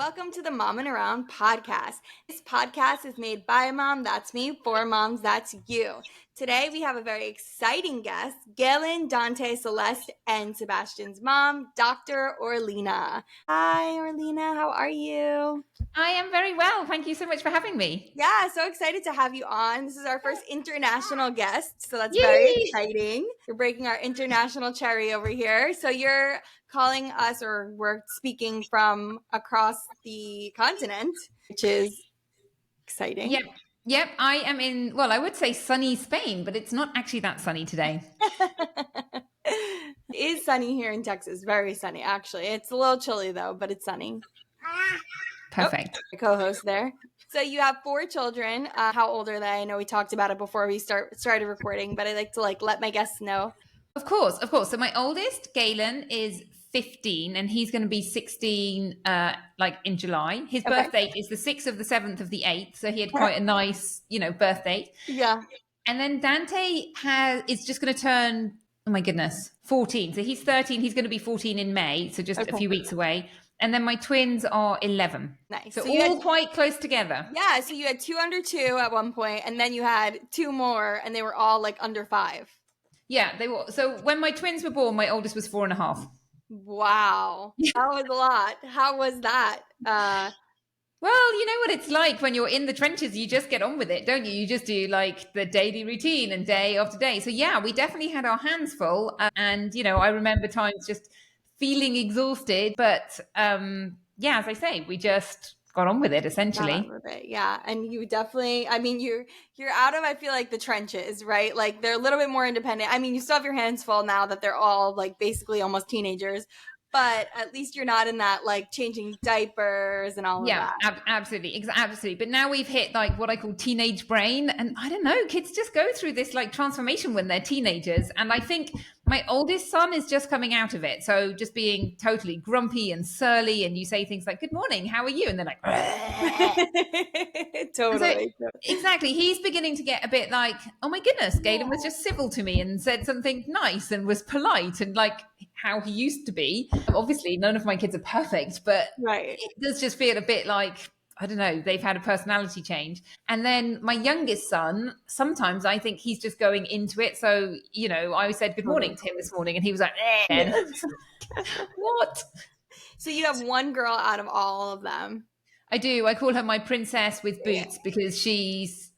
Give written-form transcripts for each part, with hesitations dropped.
welcome to the Mom and Around podcast. This podcast is made by a mom, that's me, for moms, that's you. Today we have a very exciting guest, Galen, Dante, Celeste, and Sebastian's mom, Dr. Orlena. Hi, Orlena, how are you? I am very well. Thank you so much for having me. Yeah, so excited to have you on. This is our first international guest, so that's Yay! very exciting. You're breaking our international cherry over here. So you're calling us, or we're speaking from across the continent, which is exciting. Yep. I am in, well, I would say sunny Spain, but it's not actually that sunny today. It is sunny here in Texas. Very sunny, actually. It's a little chilly, though, but it's sunny. Perfect. Oh, my co-host there. So you have 4 children. How old are they? I know we talked about it before we started recording, but I like to let my guests know. Of course. So my oldest, Galen, is 15 and he's going to be 16 in July. His birth date is the 6th of the 7th of the 8th. So he had quite a nice, birth date. Yeah. And then Dante is just going to turn, oh my goodness, 14. So he's 13. He's going to be 14 in May. So just a few weeks away. And then my twins are 11. Nice. So all quite close together. Yeah. So you had 2 under 2 at one point, and then you had 2 more, and they were all under 5. Yeah, they were. So when my twins were born, my oldest was 4.5. Wow. That was a lot. How was that? Well, you know what it's like when you're in the trenches, you just get on with it, don't you? You just do the daily routine and day after day. So yeah, we definitely had our hands full. And, I remember times just feeling exhausted. But as I say, we just got on with it, essentially. Yeah. And you definitely, you're out of, I feel like, the trenches, right? They're a little bit more independent. You still have your hands full now that they're all basically almost teenagers. But at least you're not in that changing diapers and all of that. Yeah, absolutely. But now we've hit what I call teenage brain. And I don't know, kids just go through this transformation when they're teenagers. And I think my oldest son is just coming out of it. So just being totally grumpy and surly. And you say things like, good morning, how are you? And they're like, Totally. So, exactly. He's beginning to get a bit oh my goodness, Galen was just civil to me and said something nice and was polite and how he used to be. Obviously, none of my kids are perfect, but It does just feel a bit I don't know, they've had a personality change. And then my youngest son, sometimes I think he's just going into it. So, I said good morning to him this morning and he was like, what? So you have one girl out of all of them. I do. I call her my princess with boots because she's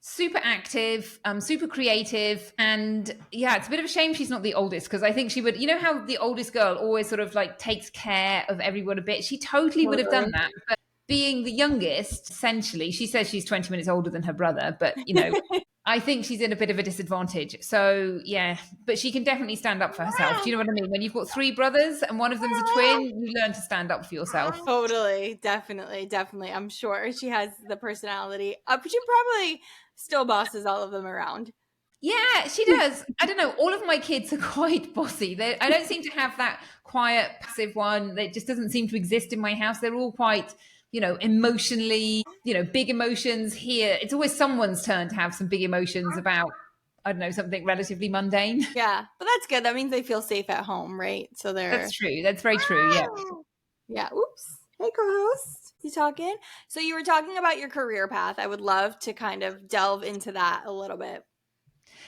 super active, super creative. And yeah, it's a bit of a shame she's not the oldest because I think she would, how the oldest girl always sort of takes care of everyone a bit. She totally would have done that. But being the youngest, essentially, she says she's 20 minutes older than her brother, but I think she's in a bit of a disadvantage. So yeah, but she can definitely stand up for herself. Do you know what I mean? When you've got 3 brothers and one of them's a twin, you learn to stand up for yourself. Totally. Definitely. I'm sure she has the personality. But she probably still bosses all of them around. Yeah, she does. I don't know. All of my kids are quite bossy. I don't seem to have that quiet, passive one. That just doesn't seem to exist in my house. They're all quite, emotionally, big emotions here. It's always someone's turn to have some big emotions about, I don't know, something relatively mundane. Yeah, but that's good. That means they feel safe at home, right? So That's true. That's very true. Yeah. Yeah. Oops. Hey, co-host. You talking? So you were talking about your career path. I would love to kind of delve into that a little bit.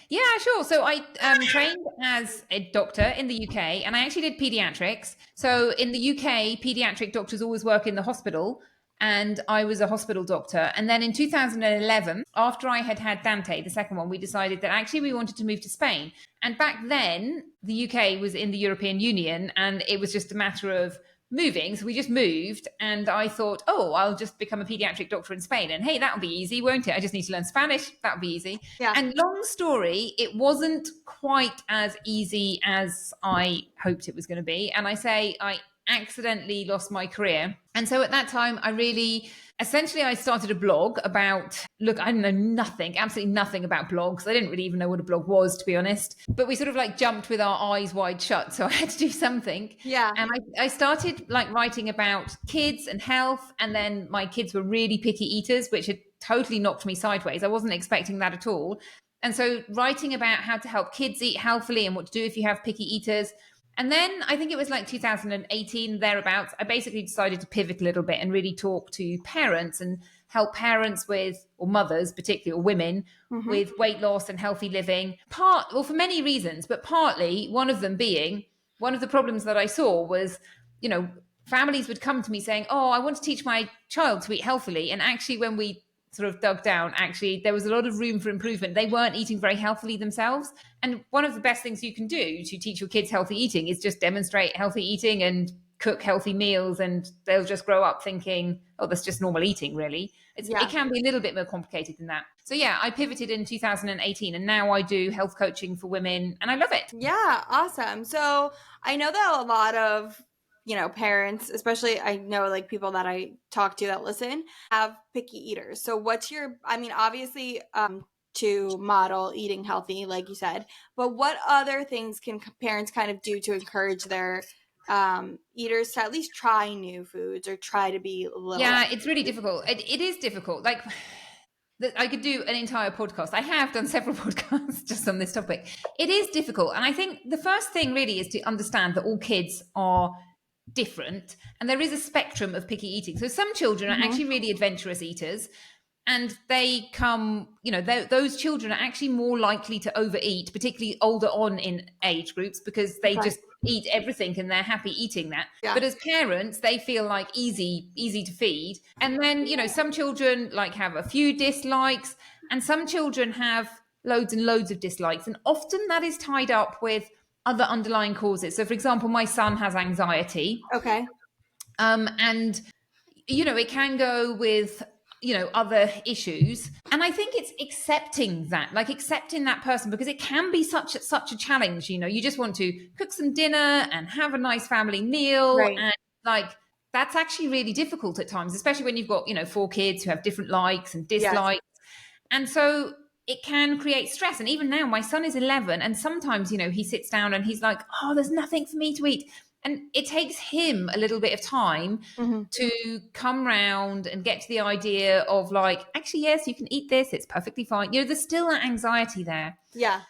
Yeah, sure. So I trained as a doctor in the UK and I actually did pediatrics. So in the UK, pediatric doctors always work in the hospital and I was a hospital doctor. And then in 2011, after I had Dante, the second one, we decided that actually we wanted to move to Spain. And back then, the UK was in the European Union and it was just a matter of moving. So we just moved and I thought, I'll just become a pediatric doctor in Spain. And hey, that'll be easy, won't it? I just need to learn Spanish. That'll be easy. Yeah. And long story, it wasn't quite as easy as I hoped it was going to be. And I accidentally lost my career. And so at that time, essentially I started a blog about, look, I know absolutely nothing about blogs. I didn't really even know what a blog was, to be honest. But we sort of jumped with our eyes wide shut. So I had to do something. Yeah. And I started writing about kids and health. And then my kids were really picky eaters, which had totally knocked me sideways. I wasn't expecting that at all. And so writing about how to help kids eat healthily and what to do if you have picky eaters. And then I think it was like 2018, thereabouts, I basically decided to pivot a little bit and really talk to parents and help parents with, or mothers particularly, or women Mm-hmm. with weight loss and healthy living. Well, for many reasons, but partly one of them being one of the problems that I saw was, families would come to me saying, "Oh, I want to teach my child to eat healthily." And actually, when we sort of dug down, actually, there was a lot of room for improvement. They weren't eating very healthily themselves. And one of the best things you can do to teach your kids healthy eating is just demonstrate healthy eating and cook healthy meals, and they'll just grow up thinking, oh, that's just normal eating, really. It Yeah. can be a little bit more complicated than that. So yeah, I pivoted in 2018 and now I do health coaching for women and I love it. Yeah, awesome. So I know that a lot of, parents, especially I know like people that I talk to that listen, have picky eaters. So obviously, to model eating healthy, like you said, but what other things can parents kind of do to encourage their eaters to at least try new foods or try to be a little Yeah, it's really difficult. It is difficult. Like I could do an entire podcast. I have done several podcasts just on this topic. It is difficult. And I think the first thing really is to understand that all kids are different and there is a spectrum of picky eating. So some children are Mhm. actually really adventurous eaters and they come, those children are actually more likely to overeat, particularly older on in age groups, because they Okay. just eat everything and they're happy eating that. Yeah. But as parents, they feel like easy to feed. And then, some children like have a few dislikes and some children have loads and loads of dislikes. And often that is tied up with other underlying causes. So for example, my son has anxiety. Okay. And it can go with other issues, and I think it's accepting that person, because it can be such a challenge. You just want to cook some dinner and have a nice family meal, Right. and like that's actually really difficult at times, especially when you've got 4 kids who have different likes and Yes. dislikes. And so it can create stress. And even now, my son is 11, and sometimes, he sits down and he's like, oh, there's nothing for me to eat. And it takes him a little bit of time Hmm. to come round and get to the idea of like, actually, yes, you can eat this. It's perfectly fine. There's still that anxiety there. Yeah.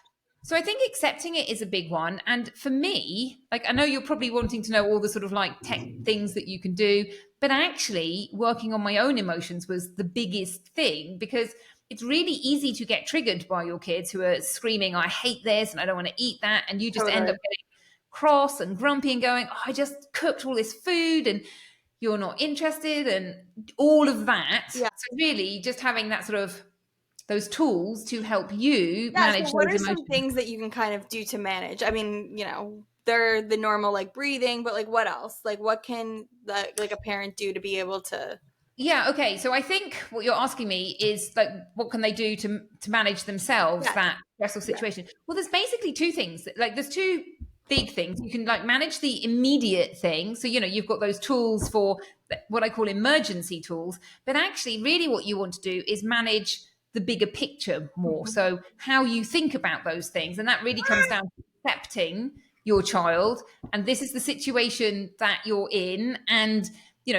So I think accepting it is a big one. And for me, like, I know you're probably wanting to know all the sort of like tech things that you can do, but actually working on my own emotions was the biggest thing, because it's really easy to get triggered by your kids who are screaming, I hate this and I don't want to eat that. And you just end Totally. up getting cross and grumpy and going, oh, I just cooked all this food and you're not interested and all of that. Yeah. So really just having that sort of those tools to help you Yeah, so manage what those are some emotions. things that you can kind of do to manage? I mean, they're the normal like breathing, but like what else? Like what can like a parent do to be able to Yeah, okay. So I think what you're asking me is like, what can they do to manage themselves Yes. that stressful Yeah. situation? Well, there's basically two things. Like, there's two big things. You can like manage the immediate thing. So you've got those tools for what I call emergency tools. But actually, really, what you want to do is manage the bigger picture more. Mhm. So how you think about those things, and that really comes down to accepting your child, and this is the situation that you're in, and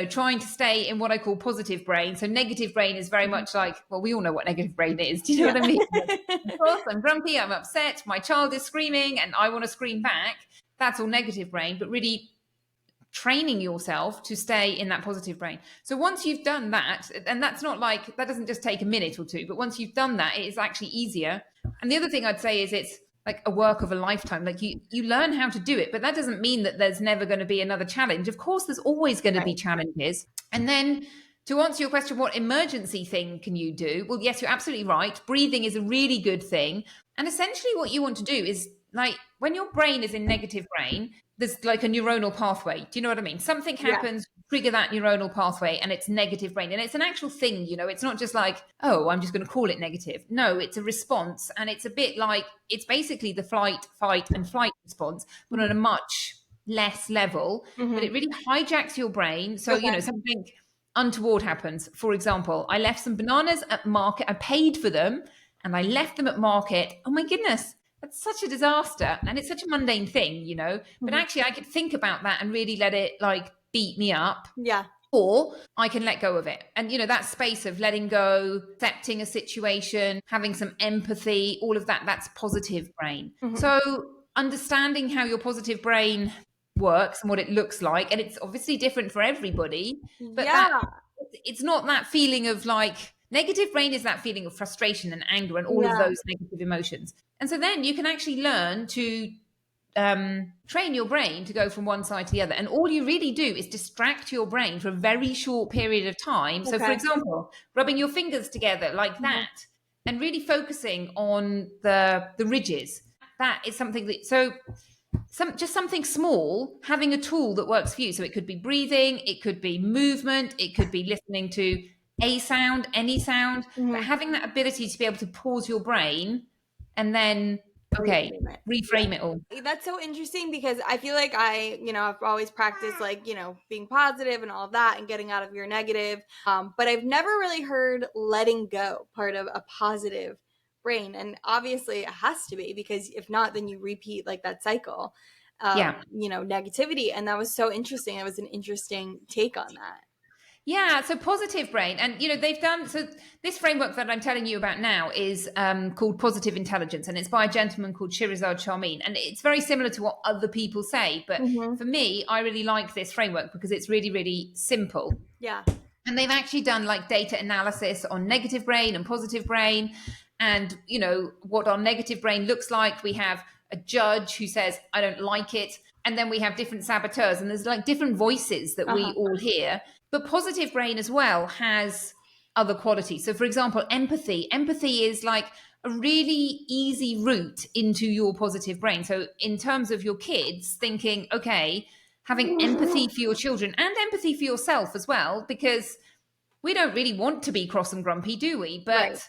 trying to stay in what I call positive brain. So negative brain is very Mhm. much like, well, we all know what negative brain is. Do you know Yeah. what I mean? Of course, I'm grumpy, I'm upset, my child is screaming, and I want to scream back. That's all negative brain, but really training yourself to stay in that positive brain. So once you've done that, and that's not like, that doesn't just take a minute or two, but once you've done that, it is actually easier. And the other thing I'd say is it's like a work of a lifetime. Like you learn how to do it, but that doesn't mean that there's never going to be another challenge. Of course, there's always going to be Right. challenges. And then to answer your question, what emergency thing can you do? Well, yes, you're absolutely right. Breathing is a really good thing. And essentially what you want to do is, like, when your brain is in negative brain, there's like a neuronal pathway. Do you know what I mean? Something Yeah. happens, trigger that neuronal pathway, and it's negative brain. And it's an actual thing, it's not just like, oh, I'm just going to call it negative. No, it's a response. And it's a bit like, it's basically the flight, fight, and flight response, but on a much less level. But Hmm. it really hijacks your brain. So, Okay. something untoward happens. For example, I left some bananas at market, I paid for them, and I left them at market. Oh my goodness, that's such a disaster. And it's such a mundane thing. But Hmm. actually, I could think about that and really let it like beat me up. Yeah. Or I can let go of it. And, that space of letting go, accepting a situation, having some empathy, all of that, that's positive brain. Hmm. So understanding how your positive brain works and what it looks like, and it's obviously different for everybody, but that Yeah. it's not that feeling of like negative brain is that feeling of frustration and anger and all of Yeah. those negative emotions. And so then you can actually learn to train your brain to go from one side to the other. And all you really do is distract your brain for a very short period of time. So, for Okay. example, rubbing your fingers together like Mhm. that and really focusing on the ridges. That is something that, so just something small, having a tool that works for you. So it could be breathing, it could be movement, it could be listening to a sound, any sound, but Mhm. having that ability to be able to pause your brain and then, okay, Reframe it. reframe it all. That's so interesting because I feel like I've always practiced like, being positive and all of that and getting out of your negative. But I've never really heard letting go part of a positive brain. And obviously it has to be because if not, then you repeat like that cycle of, Yeah. negativity. And that was so interesting. It was an interesting take on that. Yeah, so positive brain, and they've done so. This framework that I'm telling you about now is called Positive Intelligence, and it's by a gentleman called Shirazad Charmin, and it's very similar to what other people say. But Hmm. for me, I really like this framework because it's really, really simple. Yeah. And they've actually done like data analysis on negative brain and positive brain, and what our negative brain looks like. We have a judge who says, "I don't like it," and then we have different saboteurs, and there's like different voices that we Uh-huh. all hear. But positive brain as well has other qualities. So, for example, empathy. Empathy is like a really easy route into your positive brain. So, in terms of your kids, thinking, okay, having empathy for your children and empathy for yourself as well, because we don't really want to be cross and grumpy, do we? Right. But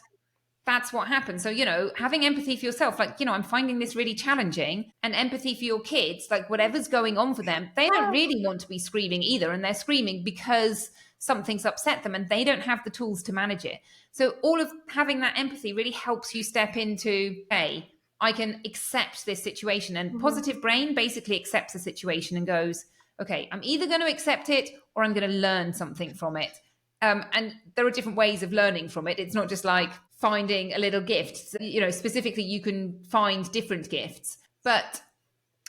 that's what happens. So, having empathy for yourself, like, I'm finding this really challenging, and empathy for your kids, like whatever's going on for them, they don't really want to be screaming either. And they're screaming because something's upset them and they don't have the tools to manage it. So, all of having that empathy really helps you step into, hey, I can accept this situation. And Hmm. positive brain basically accepts the situation and goes, okay, I'm either going to accept it or I'm going to learn something from it. And there are different ways of learning from it. It's not just like finding a little gift. So, specifically, you can find different gifts. But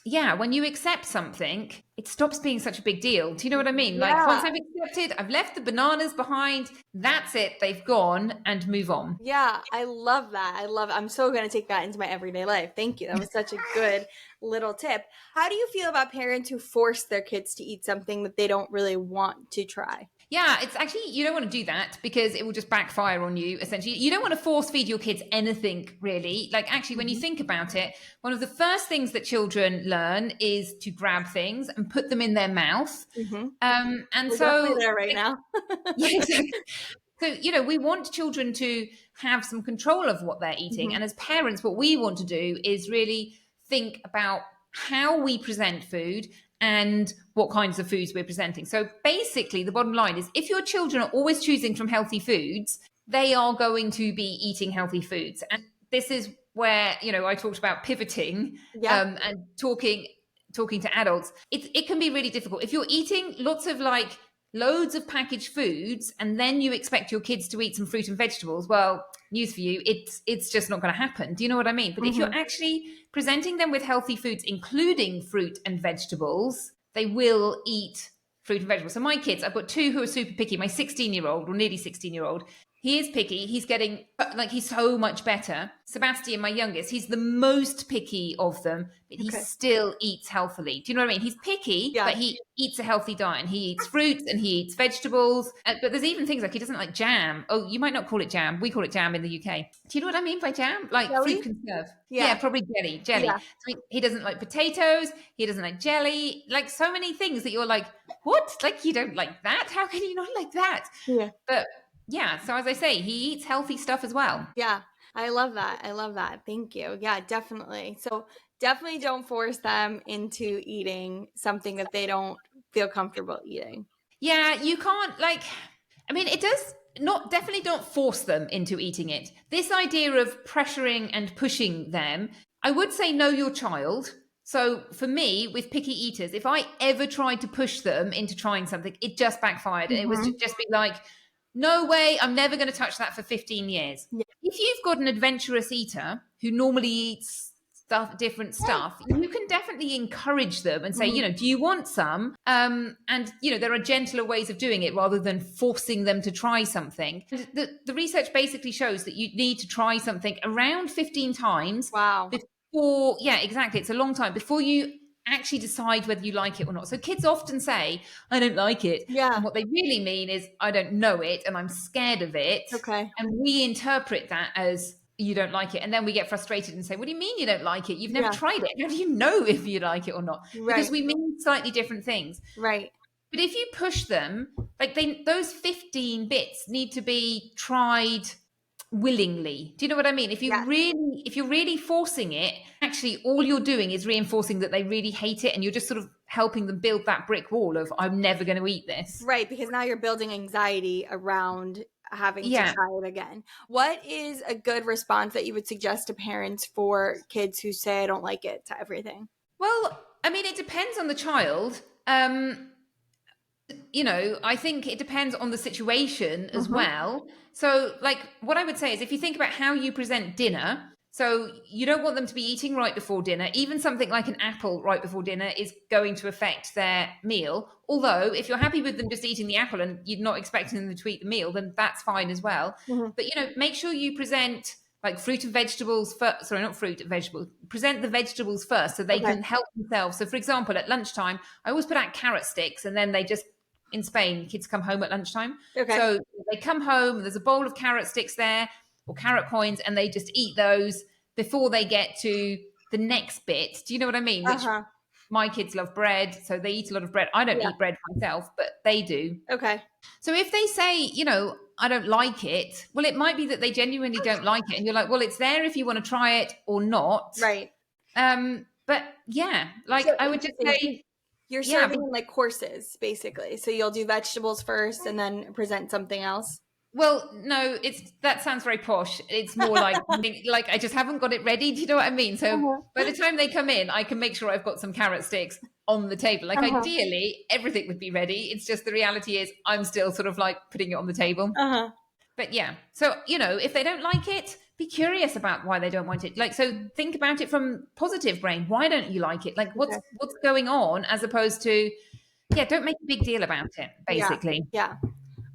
yeah, when you accept something, it stops being such a big deal. Do you know what I mean? Like once Yeah. I've accepted, I've left the bananas behind. That's it. They've gone, and move on. Yeah, I love that. I'm so going to take that into my everyday life. Thank you. That was such a good little tip. How do you feel about parents who force their kids to eat something that they don't really want to try? Yeah, it's actually, you don't want to do that because it will just backfire on you, essentially. You don't want to force feed your kids anything, really. Like, actually, when you Mhm. think about it, one of the first things that children learn is to grab things and put them in their mouth. Mhm. And We're definitely so, there right now. yeah, exactly. So, we want children to have some control of what they're eating. Mhm. And as parents, what we want to do is really think about how we present food and what kinds of foods we're presenting. So basically, the bottom line is if your children are always choosing from healthy foods, they are going to be eating healthy foods. And this is where, I talked about pivoting Yeah. and talking to adults. It can be really difficult. If you're eating lots of like loads of packaged foods and then you expect your kids to eat some fruit and vegetables, well, news for you, it's just not going to happen. Do you know what I mean? But if you're Mhm. actually presenting them with healthy foods including fruit and vegetables, they will eat fruit and vegetables. So my kids, I've got two who are super picky. My 16-year-old, or nearly 16-year-old, he is picky. He's getting, like, he's so much better. Sebastian, my youngest, he's the most picky of them, but he Okay. still eats healthily. Do you know what I mean? He's picky, Yeah. but he eats a healthy diet. And he eats fruits and he eats vegetables. But there's even things like he doesn't like jam. Oh, you might not call it jam. We call it jam in the UK. Do you know what I mean by jam? Like fruit Jelly? conserve. Yeah, Yeah. probably jelly. Jelly. Yeah. So he doesn't like potatoes. He doesn't like jelly. Like so many things that you're like, what? Like you don't like that? How can you not like that? Yeah. But yeah, so as I say, he eats healthy stuff as well. Yeah. I love that. I love that. Thank you. Yeah, definitely. So definitely don't force them into eating something that they don't feel comfortable eating. Yeah, you can't like I mean it does not definitely don't force them into eating it. This idea of pressuring and pushing them, I would say know your child. So for me, with picky eaters, if I ever tried to push them into trying something, it just backfired. And it was Mhm. just be like, no way, I'm never going to touch that for 15 years. Yeah. If you've got an adventurous eater who normally eats different stuff, you can definitely encourage them and say, Mhm. do you want some? And there are gentler ways of doing it rather than forcing them to try something. And the research basically shows that you need to try something around 15 times Wow. before, yeah, exactly. It's a long time before you actually decide whether you like it or not. So kids often say, I don't like it. Yeah. And what they really mean is, I don't know it and I'm scared of it. Okay. And we interpret that as you don't like it. And then we get frustrated and say, what do you mean you don't like it? You've never Yeah. tried it. How do you know if you like it or not? Because Right. we mean slightly different things. Right. But if you push them, like those 15 bits need to be tried willingly. Do you know what I mean? If Yes. you're really forcing it, actually all you're doing is reinforcing that they really hate it, and you're just sort of helping them build that brick wall of, I'm never going to eat this. Right, because now you're building anxiety around having to Yeah. try it again. What is a good response that you would suggest to parents for kids who say I don't like it to everything? Well, I mean, it depends on the child. I think it depends on the situation as Mhm. well. So, like, what I would say is if you think about how you present dinner, so you don't want them to be eating right before dinner. Even something like an apple right before dinner is going to affect their meal. Although, if you're happy with them just eating the apple and you're not expecting them to eat the meal, then that's fine as well. Mhm. But, make sure you present like fruit and vegetables first. Sorry, not fruit, vegetables. Present the vegetables first so they Okay. can help themselves. So, for example, at lunchtime, I always put out carrot sticks, and then they just, in Spain, kids come home at lunchtime. Okay. So they come home, and there's a bowl of carrot sticks there or carrot coins, and they just eat those before they get to the next bit. Do you know what I mean? Which Uh-huh. my kids love bread, so they eat a lot of bread. I don't Yeah. eat bread myself, but they do. Okay. So if they say, I don't like it, well, it might be that they genuinely don't like it. And you're like, well, it's there if you want to try it or not. Right. But yeah, So like I would just interesting. say, You're yeah, serving in like courses, basically. So you'll do vegetables first and then present something else. well, no, that sounds very posh. It's more like I just haven't got it ready. Do you know what I mean? So Uh-huh. by the time they come in, I can make sure I've got some carrot sticks on the table. Like Uh-huh. ideally, everything would be ready. It's just the reality is I'm still sort of like putting it on the table. Uh-huh. But yeah, so if they don't like it, be curious about why they don't want it. Like, so think about it from positive brain. Why don't you like it? Like, what's Okay. what's going on, as opposed to, yeah, don't make a big deal about it. Yeah. Basically, Yeah.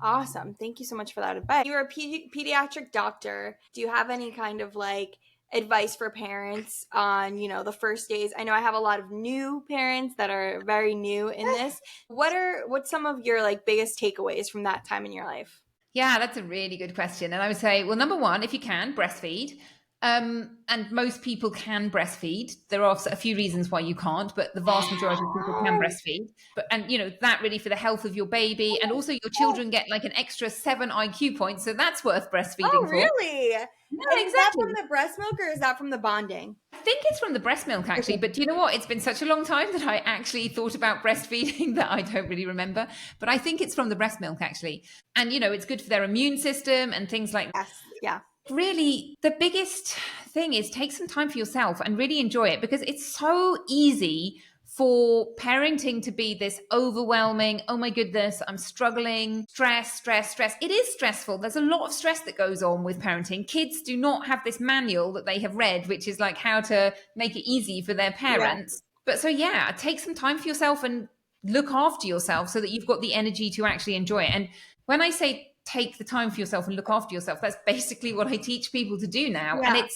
Awesome. Thank you so much for that advice. You're a pediatric doctor. Do you have any kind of like advice for parents on, the first days? I know I have a lot of new parents that are very new in this. What's some of your like biggest takeaways from that time in your life? yeah, that's a really good question. And I would say, well, number one, if you can, breastfeed. And most people can breastfeed. There are a few reasons why you can't, but the vast majority of people can breastfeed. And that really for the health of your baby, and also your children get like an extra 7 IQ points, so that's worth Oh, breastfeeding for. really? Yeah, And is that from exactly. the breast milk or is that from the bonding? I think it's from the breast milk actually, Okay. but do you know what? It's been such a long time that I actually thought about breastfeeding that I don't really remember. But I think it's from the breast milk actually. And it's good for their immune system and things like that. Yes. Yeah. Really, the biggest thing is take some time for yourself and really enjoy it, because it's so easy for parenting to be this overwhelming, oh my goodness, I'm struggling, stress, stress, stress. It is stressful. There's a lot of stress that goes on with parenting. Kids do not have this manual that they have read, which is like how to make it easy for their Yeah. parents. But so, yeah, take some time for yourself and look after yourself so that you've got the energy to actually enjoy it. And when I say take the time for yourself and look after yourself, that's basically what I teach people to do now. And Yeah.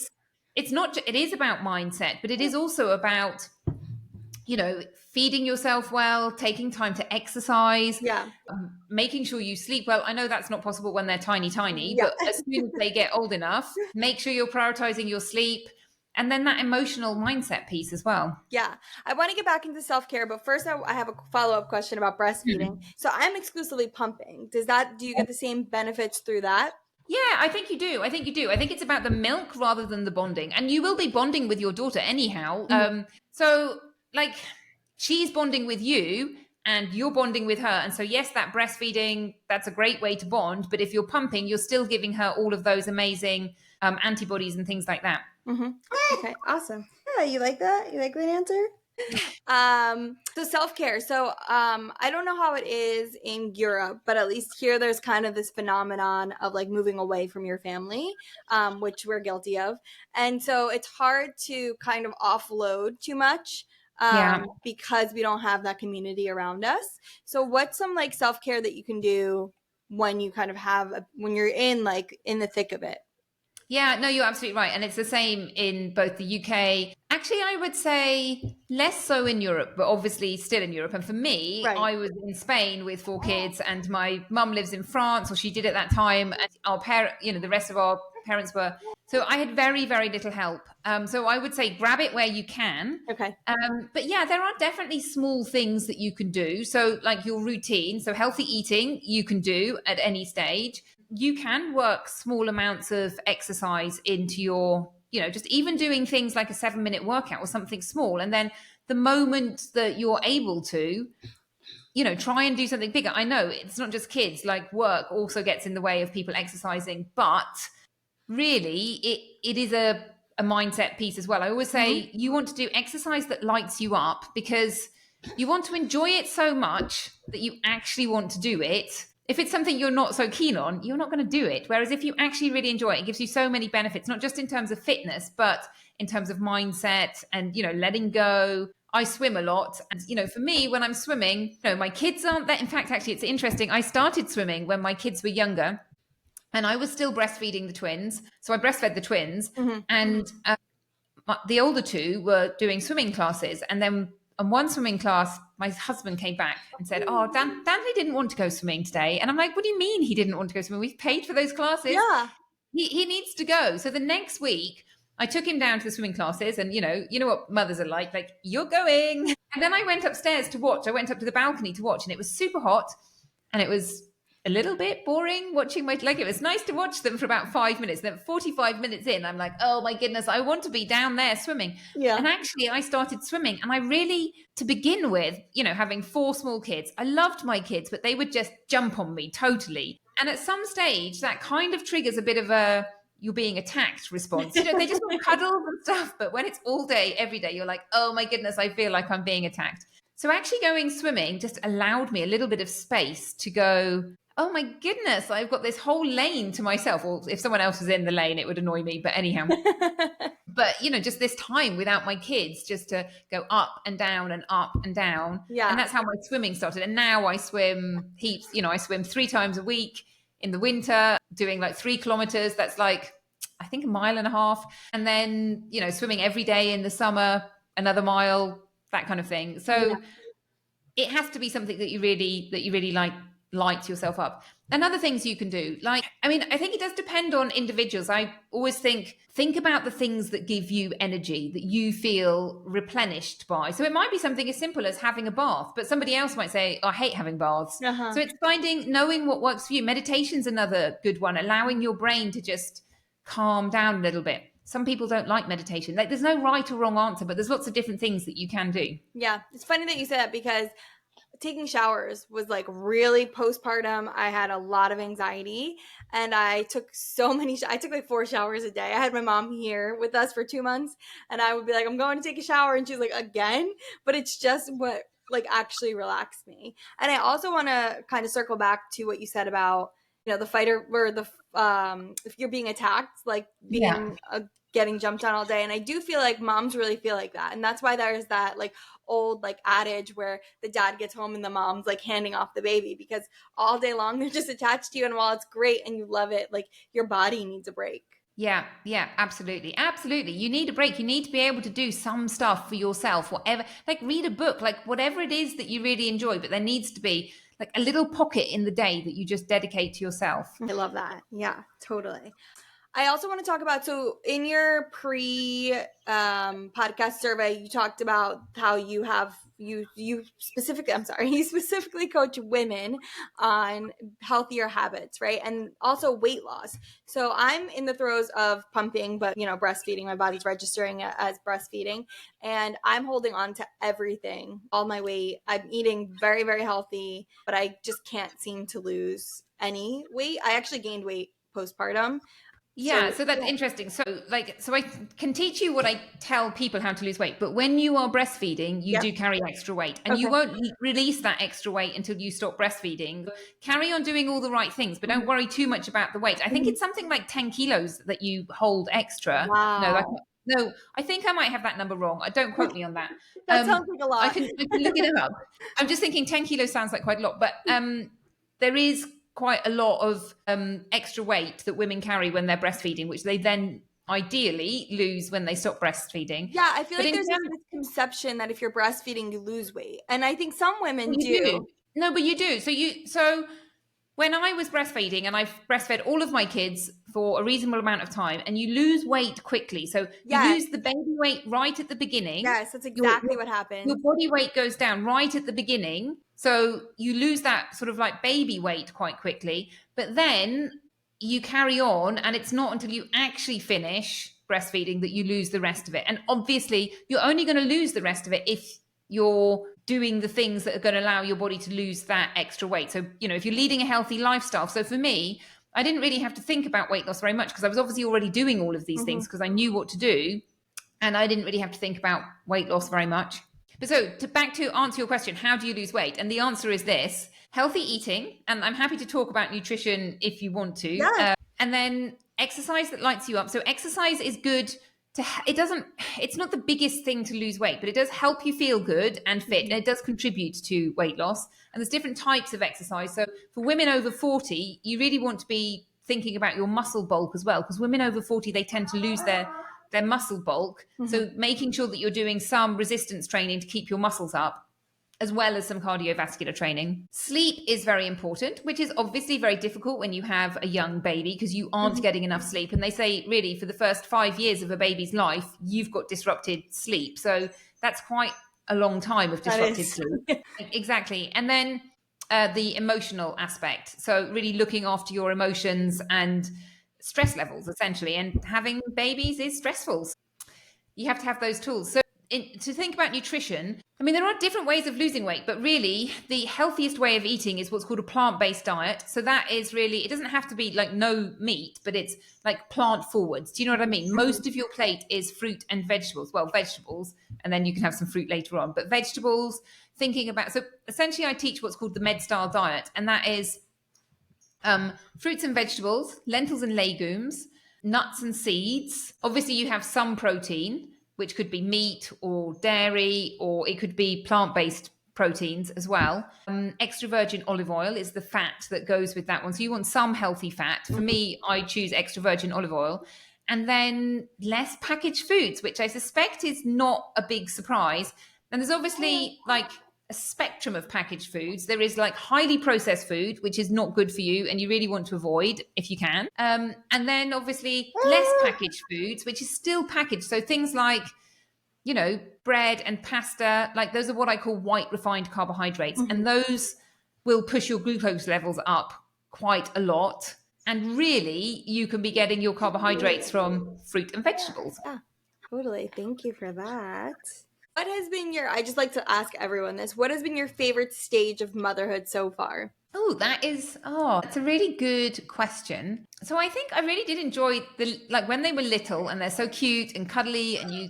it's not, it is about mindset, but it is also about feeding yourself well, taking time to exercise, Yeah. making sure you sleep well. I know that's not possible when they're tiny, Yeah. but as soon as they get old enough, make sure you're prioritizing your sleep, and then that emotional mindset piece as well. Yeah. I want to get back into self-care, but first I have a follow-up question about breastfeeding. So I'm exclusively pumping. Do you get the same benefits through that? Yeah, I think you do. I think it's about the milk rather than the bonding. And you will be bonding with your daughter anyhow. So, like, she's bonding with you and you're bonding with her. And so, yes, that breastfeeding, that's a great way to bond. But if you're pumping, you're still giving her all of those amazing antibodies and things like that. Okay, awesome. Yeah, you like that? You like that answer? So self-care. So I don't know how it is in Europe, but at least here there's kind of this phenomenon of like moving away from your family, which we're guilty of. And so it's hard to kind of offload too much Yeah. because we don't have that community around us. So what's some like self-care that you can do when you kind of when you're in like in the thick of it? Yeah, no, you're absolutely right. And it's the same in both the UK. Actually, I would say less so in Europe, but obviously still in Europe. And for me, Right. I was in Spain with four kids, and my mum lives in France, or she did at that time. And our parent, the rest of our parents were. So I had very, very little help. So I would say grab it where you can. Okay. But yeah, there are definitely small things that you can do. So, like your routine, so healthy eating, you can do at any stage. You can work small amounts of exercise into your, just even doing things like a 7-minute workout or something small. And then the moment that you're able to, try and do something bigger. I know it's not just kids, like work also gets in the way of people exercising, but really it is a mindset piece as well. I always Mm-hmm. say you want to do exercise that lights you up because you want to enjoy it so much that you actually want to do it. If it's something you're not so keen on, you're not going to do it. Whereas if you actually really enjoy it, it gives you so many benefits, not just in terms of fitness, but in terms of mindset and, letting go. I swim a lot. And, for me, when I'm swimming, my kids aren't there. In fact, actually, it's interesting. I started swimming when my kids were younger and I was still breastfeeding the twins. So I breastfed the twins, Mm-hmm. and the older two were doing swimming classes. And then on one swimming class, my husband came back and said, "Oh, Danley didn't want to go swimming today." And I'm like, "What do you mean he didn't want to go swimming? We've paid for those classes. Yeah. He needs to go." So the next week, I took him down to the swimming classes, and you know what mothers are like you're going. And then I went upstairs to watch. I went up to the balcony to watch, and it was super hot, and it was a little bit boring watching it was nice to watch them for about 5 minutes. Then 45 minutes in, I'm like, oh my goodness, I want to be down there swimming. Yeah. And actually I started swimming, and I really, to begin with, having four small kids, I loved my kids, but they would just jump on me totally. And at some stage that kind of triggers a bit of a you're being attacked response. They just want cuddles and stuff, but when it's all day every day, you're like, oh my goodness, I feel like I'm being attacked. So actually going swimming just allowed me a little bit of space to go, oh my goodness, I've got this whole lane to myself. Or if someone else was in the lane, it would annoy me. But anyhow, but just this time without my kids, just to go up and down and up and down. Yeah. And that's how my swimming started. And now I swim heaps. I swim 3 times a week in the winter, doing like 3 kilometers. That's like, I think, a mile and a half. And then, swimming every day in the summer, another mile, that kind of thing. So Yeah. it has to be something that you really like lights yourself up. And other things you can do, like, I think it does depend on individuals. I always think about the things that give you energy, that you feel replenished by. So it might be something as simple as having a bath, but somebody else might say, oh, I hate having baths. Uh-huh. So it's knowing what works for you. Meditation's another good one, allowing your brain to just calm down a little bit. Some people don't like meditation. Like, there's no right or wrong answer, but there's lots of different things that you can do. Yeah. It's funny that you said that because taking showers was like really postpartum. I had a lot of anxiety and I took I took like 4 showers a day. I had my mom here with us for 2 months and I would be like, I'm going to take a shower. And she's like, again? But it's just what like actually relaxed me. And I also want to kind of circle back to what you said about, the fighter or the, if you're being attacked, like Yeah. being getting jumped on all day. And I do feel like moms really feel like that. And that's why there's that like old like adage where the dad gets home and the mom's like handing off the baby, because all day long they're just attached to you. And while it's great and you love it, like your body needs a break. Yeah, absolutely. Absolutely. You need a break. You need to be able to do some stuff for yourself, whatever, like read a book, like whatever it is that you really enjoy, but there needs to be like a little pocket in the day that you just dedicate to yourself. I love that. Yeah, totally. I also want to talk about, so in your podcast survey, you talked about how you have, you specifically, I'm sorry, you specifically coach women on healthier habits, right? And also weight loss. So I'm in the throes of pumping, but breastfeeding, my body's registering it as breastfeeding. And I'm holding on to everything, all my weight. I'm eating very, very healthy, but I just can't seem to lose any weight. I actually gained weight postpartum. Yeah, so that's interesting. So I can teach you what I tell people how to lose weight, but when you are breastfeeding, you do carry extra weight, and you won't release that extra weight until you stop breastfeeding. Carry on doing all the right things, but don't worry too much about the weight. I think it's something like 10 kilos that you hold extra. Wow. No, I think I might have that number wrong. I don't quote me on that. That sounds like a lot. I can look it up. I'm just thinking 10 kilos sounds like quite a lot, but there is quite a lot of extra weight that women carry when they're breastfeeding, which they then ideally lose when they stop breastfeeding. Yeah, I feel like there's this misconception that if you're breastfeeding, you lose weight. And I think some women do. No, but you do. So when I was breastfeeding, and I've breastfed all of my kids for a reasonable amount of time, and you lose weight quickly. So you lose the baby weight right at the beginning. Yes, that's exactly what happens. Your body weight goes down right at the beginning. So you lose that sort of like baby weight quite quickly. But then you carry on, and it's not until you actually finish breastfeeding that you lose the rest of it. And obviously, you're only going to lose the rest of it if you're doing the things that are going to allow your body to lose that extra weight. So, if you're leading a healthy lifestyle. So for me, I didn't really have to think about weight loss very much because I was obviously already doing all of these things because I knew what to do. And I didn't really have to think about weight loss very much. But so back to answer your question, how do you lose weight? And the answer is this: healthy eating. And I'm happy to talk about nutrition if you want to. Yeah. And then exercise that lights you up. So exercise is good. It's not the biggest thing to lose weight, but it does help you feel good and fit, and it does contribute to weight loss. And there's different types of exercise. So for women over 40, you really want to be thinking about your muscle bulk as well, because women over 40, they tend to lose their muscle bulk. So making sure that you're doing some resistance training to keep your muscles up, as well as some cardiovascular training. Sleep is very important, which is obviously very difficult when you have a young baby because you aren't getting enough sleep. And they say really for the first 5 years of a baby's life, you've got disrupted sleep. So that's quite a long time of disrupted sleep. Exactly. And then the emotional aspect. So really looking after your emotions and stress levels, essentially. And having babies is stressful. So you have to have those tools. So to think about nutrition, I mean, there are different ways of losing weight, but really the healthiest way of eating is what's called a plant-based diet. So that is really, it doesn't have to be like no meat, but it's like plant forwards. Do you know what I mean? Most of your plate is fruit and vegetables. Well, vegetables, and then you can have some fruit later on, but vegetables, thinking about, so essentially I teach what's called the med style diet, and that is fruits and vegetables, lentils and legumes, nuts and seeds. Obviously you have some protein, which could be meat or dairy, or it could be plant-based proteins as well. Extra virgin olive oil is the fat that goes with that one. So you want some healthy fat. For me, I choose extra virgin olive oil. And then less packaged foods, which I suspect is not a big surprise. And there's obviously like a spectrum of packaged foods. There is like highly processed food, which is not good for you and you really want to avoid if you can. And then obviously less packaged foods, which is still packaged. So things like, bread and pasta, like those are what I call white refined carbohydrates. And those will push your glucose levels up quite a lot. And really, you can be getting your carbohydrates from fruit and vegetables. Yeah, totally. Thank you for that. What has been I just like to ask everyone this, what has been your favorite stage of motherhood so far? That's a really good question. So I think I really did enjoy when they were little and they're so cute and cuddly and you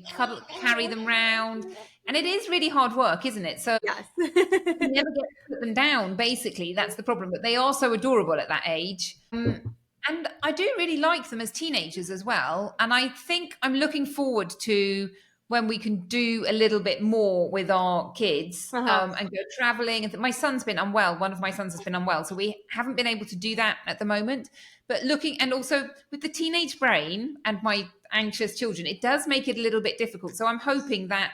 carry them around. And it is really hard work, isn't it? So yes. you never get to put them down, basically. That's the problem. But they are so adorable at that age. And I do really like them as teenagers as well. And I think I'm looking forward to when we can do a little bit more with our kids and go traveling. And my son's been unwell. One of my sons has been unwell. So we haven't been able to do that at the moment. But and also with the teenage brain and my anxious children, it does make it a little bit difficult. So I'm hoping that,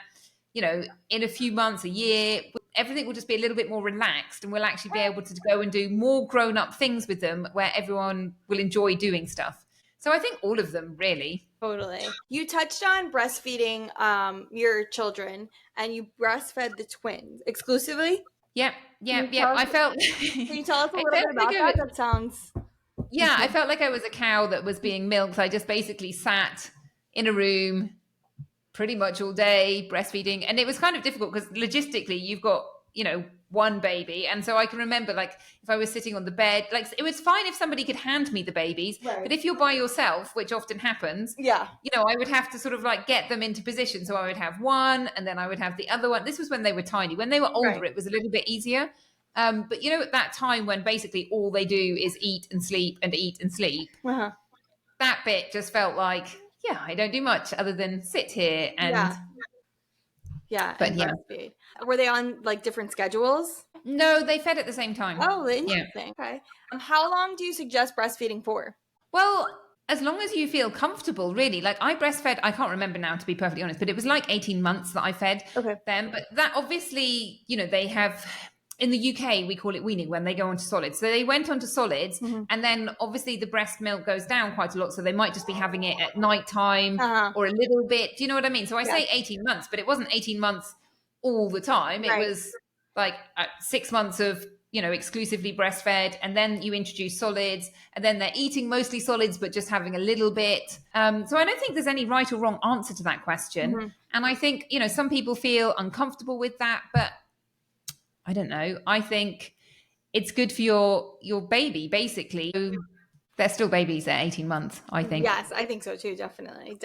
in a few months, a year, everything will just be a little bit more relaxed and we'll actually be able to go and do more grown-up things with them where everyone will enjoy doing stuff. So I think all of them, really. Totally. You touched on breastfeeding your children, and you breastfed the twins exclusively? Yeah. Can you tell us a little bit about that? That sounds... Yeah, I felt like I was a cow that was being milked. I just basically sat in a room pretty much all day breastfeeding. And it was kind of difficult because logistically you've got, one baby. And so I can remember, like, if I was sitting on the bed, like, it was fine if somebody could hand me the babies, Right. but if you're by yourself, which often happens, Yeah. I would have to sort of like get them into position. So I would have one and then I would have the other one. This was when they were tiny. When they were older, Right. it was a little bit easier. But at that time when basically all they do is eat and sleep and eat and sleep, Uh-huh. that bit just felt like, yeah, I don't do much other than sit here and. Yeah, But and yeah. breastfeed. Were they on like different schedules? No, they fed at the same time. Oh, Yeah. interesting. Okay. How long do you suggest breastfeeding for? Well, as long as you feel comfortable, really. Like, I breastfed, I can't remember now, to be perfectly honest, but it was like 18 months that I fed them. But that obviously, they have, in the UK, we call it weaning when they go onto solids. So they went onto solids, and then obviously the breast milk goes down quite a lot. So they might just be having it at nighttime or a little bit. Do you know what I mean? So I say 18 months, but it wasn't 18 months all the time. It was like 6 months of, exclusively breastfed, and then you introduce solids, and then they're eating mostly solids, but just having a little bit. So I don't think there's any right or wrong answer to that question. And I think, some people feel uncomfortable with that, but I don't know. I think it's good for your baby, basically. They're still babies at 18 months, I think. Yes, I think so too. Definitely.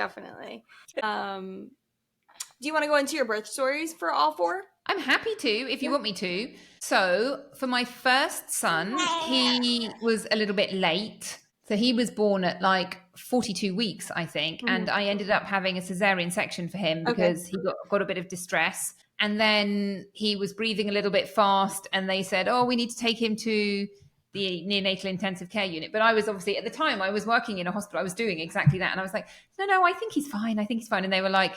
Do you want to go into your birth stories for all four? I'm happy to, if you want me to. So for my first son, he was a little bit late. So he was born at like 42 weeks, I think. And I ended up having a cesarean section for him because he got a bit of distress. And then he was breathing a little bit fast. And they said, oh, we need to take him to the neonatal intensive care unit. But I was obviously, at the time, I was working in a hospital. I was doing exactly that. And I was like, no, I think he's fine. And they were like,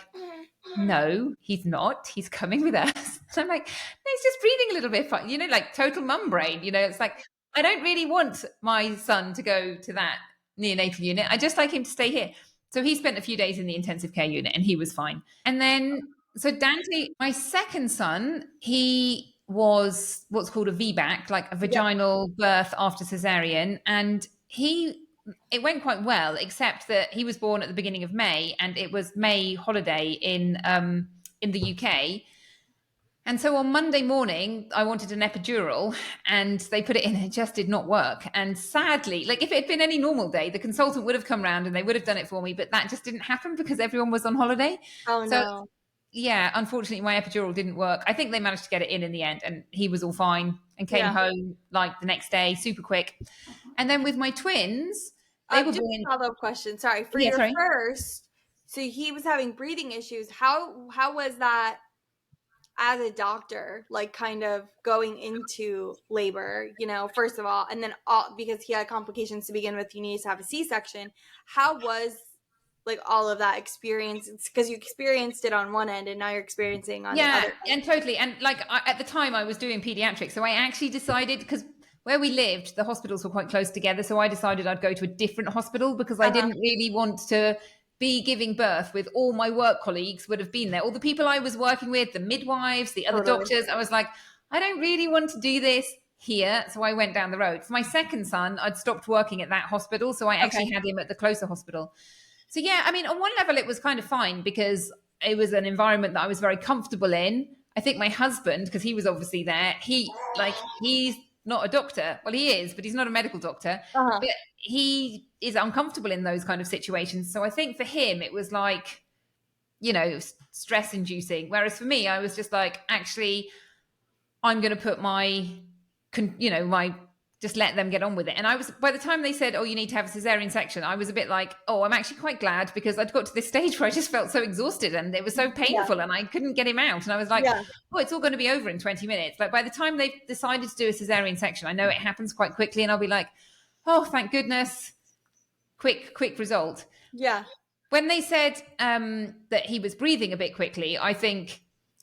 no, he's not. He's coming with us. And I'm like, no, he's just breathing a little bit fine. Like total mum brain. It's like, I don't really want my son to go to that neonatal unit. I just like him to stay here. So he spent a few days in the intensive care unit and he was fine. And then, so Dante, my second son, he was what's called a VBAC, like a vaginal birth after cesarean. And it went quite well, except that he was born at the beginning of May, and it was May holiday in the UK. And so on Monday morning, I wanted an epidural, and they put it in, and it just did not work. And sadly, like if it had been any normal day, the consultant would have come round and they would have done it for me, but that just didn't happen because everyone was on holiday. Oh, so, no. Yeah, unfortunately, my epidural didn't work. I think they managed to get it in the end, and he was all fine and came home like the next day, super quick. And then with my twins, they were just born. a follow-up question. Sorry. For your first, so he was having breathing issues. How was that as a doctor, like kind of going into labor, first of all, and then because he had complications to begin with, you need to have a C-section. How was like all of that experience? Because you experienced it on one end and now you're experiencing on the other end. And totally. And like at the time I was doing pediatrics, so I actually decided, because where we lived, the hospitals were quite close together, so I decided I'd go to a different hospital because I didn't really want to be giving birth with all my work colleagues would have been there. All the people I was working with, the midwives, the other doctors, I was like, I don't really want to do this here. So I went down the road. For my second son, I'd stopped working at that hospital, so I actually had him at the closer hospital. So yeah, I mean, on one level it was kind of fine because it was an environment that I was very comfortable in. I think my husband, because he was obviously there, he's not a doctor. Well, he is, but he's not a medical doctor. But he is uncomfortable in those kind of situations. So I think for him, it was like, stress inducing. Whereas for me, I was just like, actually, I'm going to put just let them get on with it. And by the time they said, oh, you need to have a cesarean section, I was a bit like, oh, I'm actually quite glad, because I'd got to this stage where I just felt so exhausted and it was so painful and I couldn't get him out. And I was like, oh, it's all going to be over in 20 minutes. Like by the time they decided to do a cesarean section, I know it happens quite quickly and I'll be like, oh, thank goodness. Quick result. Yeah. When they said that he was breathing a bit quickly, I think,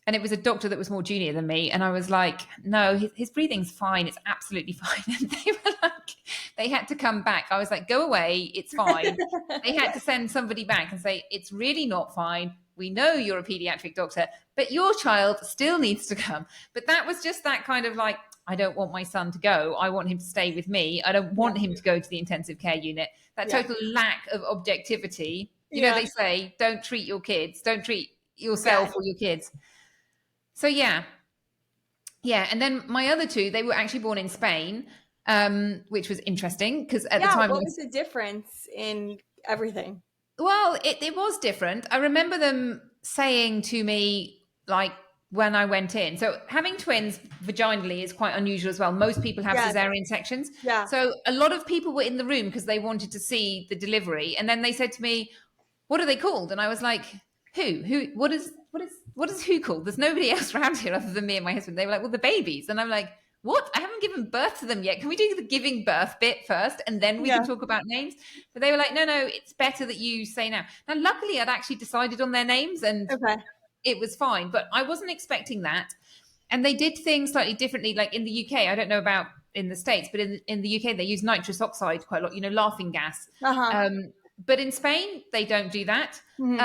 and it was a doctor that was more junior than me, and I was like, no, his breathing's fine. It's absolutely fine. And they were like, they had to come back. I was like, go away. It's fine. They had to send somebody back and say, it's really not fine. We know you're a pediatric doctor, but your child still needs to come. But that was just that kind of like, I don't want my son to go. I want him to stay with me. I don't want him to go to the intensive care unit. That total lack of objectivity. They say, don't treat your kids. Don't treat yourself or your kids. So, yeah. Yeah, and then my other two, they were actually born in Spain, which was interesting because at the Yeah, time, what was the difference in everything? well, it was different. I remember them saying to me, like, when I went in. So having twins vaginally is quite unusual as well. Most people have Yes. cesarean sections. Yeah. So a lot of people were in the room because they wanted to see the delivery. And then they said to me, what are they called? And I was like, who, what is who called? There's nobody else around here other than me and my husband. They were like, well, the babies. And I'm like, what? I haven't given birth to them yet. Can we do the giving birth bit first and then we can Yeah. talk about names? But they were like, no, it's better that you say now. Now, luckily, I'd actually decided on their names and Okay. it was fine, but I wasn't expecting that. And they did things slightly differently. Like in the UK, I don't know about in the States, but in the UK, they use nitrous oxide quite a lot, laughing gas. Uh-huh. But in Spain, they don't do that. Hmm.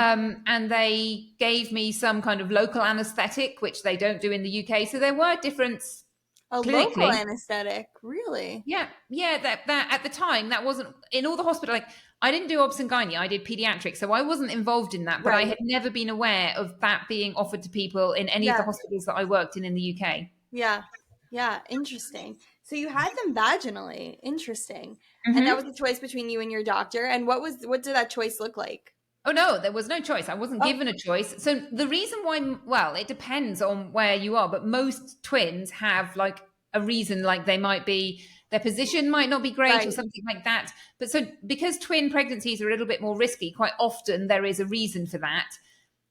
And they gave me some kind of local anesthetic, which they don't do in the UK. So there were differences A local clinically. anesthetic, really? Yeah. That at the time that wasn't in all the hospital. Like I didn't do obs and gynae, I did pediatrics, so I wasn't involved in that. But I Right. had never been aware of that being offered to people in any of the Yeah. hospitals that I worked in the UK. Yeah. Yeah. Interesting. So you had them vaginally. Interesting. And that was Hmm. a choice between you and your doctor. And what did that choice look like? Oh no, there was no choice. I wasn't Oh, given a choice. So the reason why, well, it depends on where you are, but most twins have like a reason, like they might be, their position might not be great or right. something like that. But so because twin pregnancies are a little bit more risky, quite often there is a reason for that.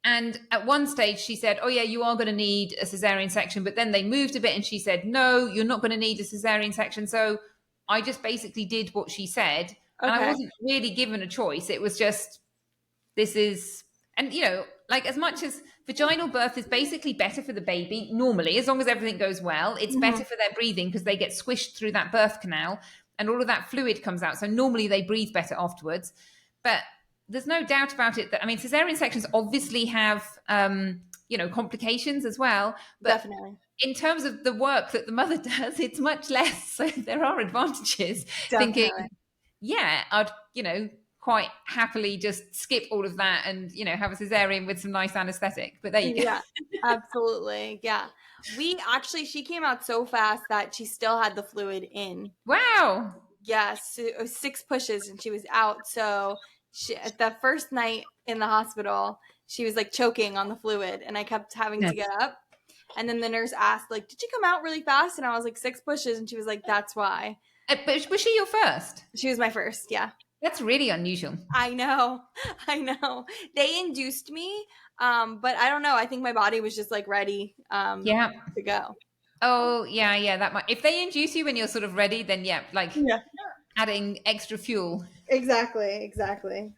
And at one stage, she said, oh, yeah, you are going to need a cesarean section. But then they moved a bit and she said, no, you're not going to need a cesarean section. So I just basically did what she said. And I Okay. wasn't really given a choice. It was just this is, and like as much as vaginal birth is basically better for the baby normally, as long as everything goes well, it's Hmm. better for their breathing because they get squished through that birth canal and all of that fluid comes out. So normally they breathe better afterwards. But there's no doubt about it that, I mean, cesarean sections obviously have, complications as well. But Definitely. in terms of the work that the mother does, it's much less. So there are advantages. Thinking, Definitely. yeah, I'd, quite happily just skip all of that and, have a cesarean with some nice anesthetic. But there you go. Yeah. Absolutely. Yeah. She came out so fast that she still had the fluid in. Wow. Yes, it was 6 pushes and she was out. So the first night in the hospital, she was like choking on the fluid, and I kept having to Yes. get up. And then the nurse asked, like, "Did you come out really fast?" And I was like, 6 pushes, and she was like, "That's why." But was she your first? She was my first. Yeah, That's really unusual. I know, I know. They induced me, but I don't know. I think my body was just like ready Yeah. to go. Oh, yeah. That might. If they induce you when you're sort of ready, then yeah, like Yeah, adding extra fuel. exactly, exactly.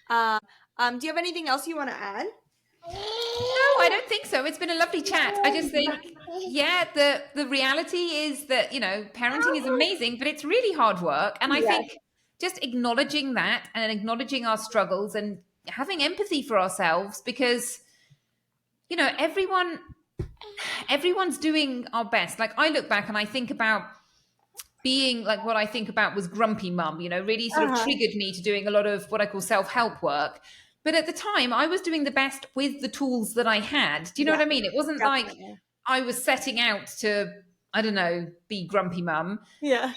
Do you have anything else you want to add? No, I don't think so. It's been a lovely chat. I just think, yeah, the reality is that, parenting is amazing, but it's really hard work. And I Yes. think just acknowledging that and acknowledging our struggles and having empathy for ourselves because, everyone's doing our best. Like I look back and I think about being like what I think about was grumpy mum, really sort of Uh-huh. triggered me to doing a lot of what I call self-help work. But at the time, I was doing the best with the tools that I had. Do you know Yeah, what I mean? It wasn't like definitely. I was setting out to, I don't know, be grumpy mum. Yeah.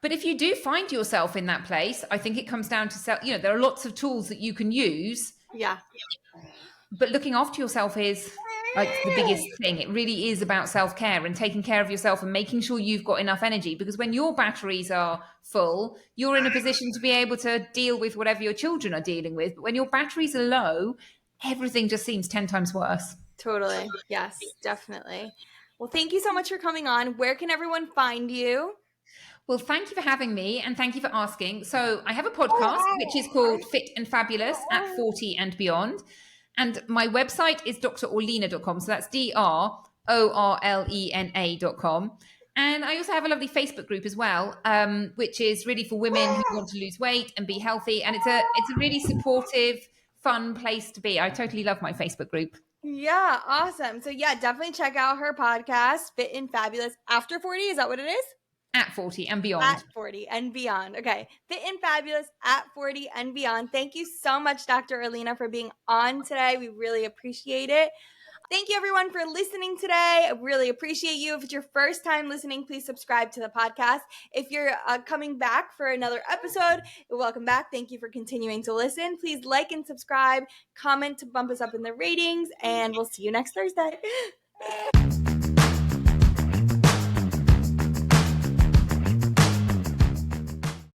But if you do find yourself in that place, I think it comes down to self, there are lots of tools that you can use, Yeah. but looking after yourself is like the biggest thing. It really is about self-care and taking care of yourself and making sure you've got enough energy because when your batteries are full, you're in a position to be able to deal with whatever your children are dealing with. But when your batteries are low, everything just seems 10 times worse. Totally. Yes, definitely. Well, thank you so much for coming on. Where can everyone find you? Well, thank you for having me and thank you for asking. So, I have a podcast which is called Fit and Fabulous at 40 and Beyond. And my website is drorlena.com. So that's drorlena.com. And I also have a lovely Facebook group as well, which is really for women who want to lose weight and be healthy. And it's a really supportive, fun place to be. I totally love my Facebook group. Yeah, awesome. So yeah, definitely check out her podcast, Fit and Fabulous After 40. Is that what it is? At 40 and At beyond. 40 and beyond. Okay. Fit and Fabulous at 40 and beyond. Thank you so much, Dr. Orlena, for being on today. We really appreciate it. Thank you everyone for listening today. I really appreciate you. If it's your first time listening, please subscribe to the podcast. If you're coming back for another episode, welcome back. Thank you for continuing to listen. Please like and subscribe, comment to bump us up in the ratings, and we'll see you next Thursday.